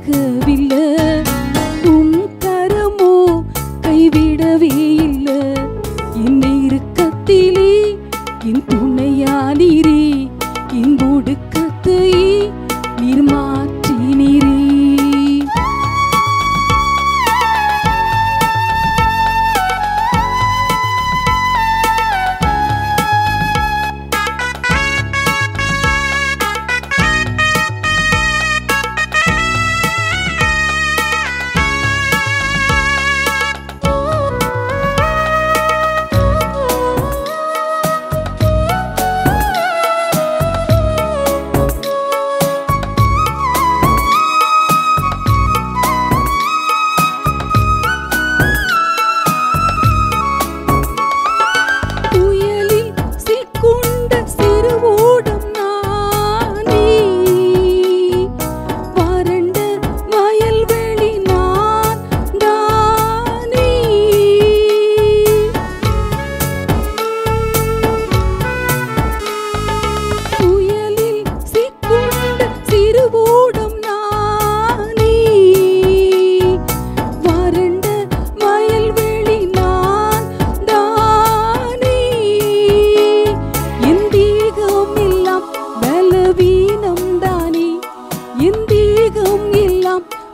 விலகவில்லை. உம் கரமோ கைவிடவே இல்லை. என் இறுக்கத்திலே என் துணையானீரே, என் ஒடுக்கத்தை நீர் மாற்றினீரே.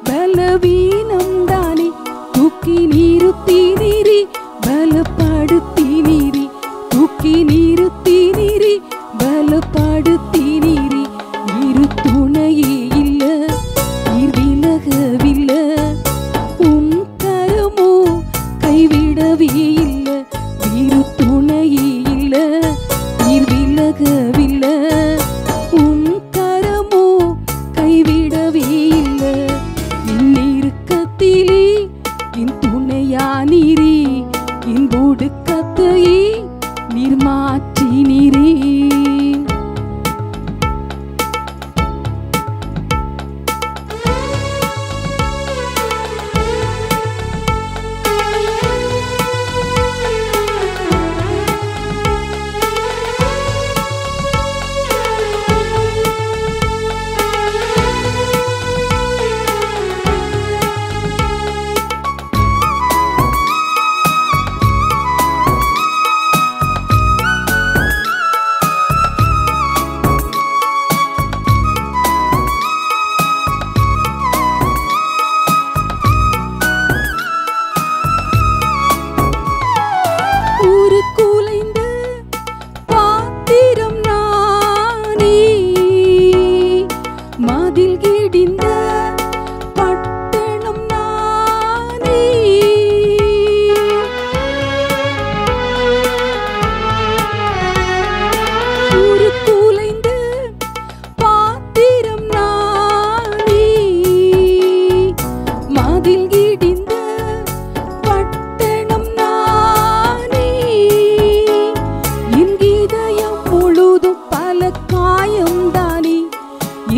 பலவீனம் தானே தூக்கி நிறுத்தினீரே, பலப்படுத்தினீரே, தூக்கி நிறுத்தினீரே, பலப்படுத்தினீரே. இரு துணையே இல்ல, நீர் விலகவில்லை. உம் கரமோ கைவிடவே இல்லை. இரு துணையே இல்ல, நீர் விலகவில்லை. உம் கரமோ கைவிடவே இல்லை. என் இறுக்கத்திலே என் துணையானீரே, என் ஒடுக்கத்தையே நீர் மாற்றினீரே.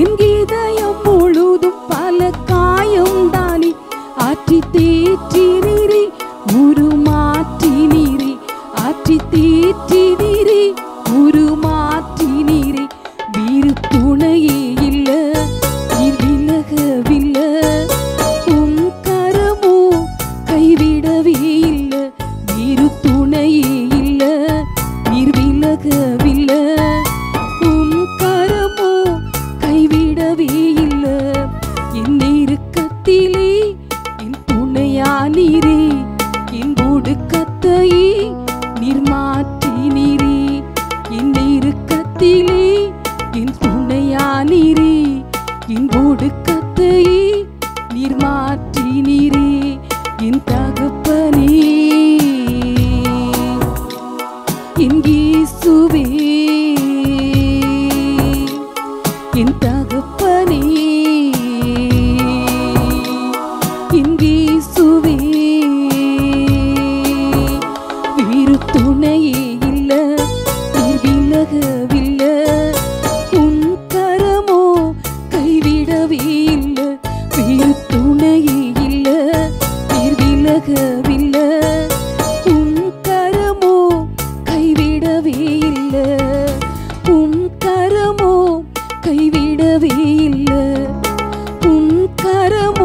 என் இதயம் முழுதும் பல காயம்தானே. ஆற்றி தேற்றினீரே, உருமாற்றினீரே, ஆற்றி தேற்றினீரே, உருமாற்றினீரே. வீறு துணையே இல்ல, நீர் விலகவில்லை. உம் கரமோ கைவிடவே இல்லை. வீறு துணையே இல்ல, நீர் விலகவில்லை. உம் கரமோ கைவிடவே இல்லை. என் இறுக்கத்திலே என் துணையானீரே, என் ஒடுக்கத்தையே நீர் மாற்றினீரே. என் இறுக்கத்திலே என் துணையானீரே, என் ஒடுக்கத்தையே நீர் மாற்றினீரே. என் தகப்பனே, என் இயேசுவே, என் தகப்பனே, என் இயேசுவே. வேறு துணையே இல்ல, நீர் விலகவில்லை. உம் கரமோ கைவிடவே இல்லை. வேறு துணையே இல்ல, நீர் விலகவில்லை. கரமோ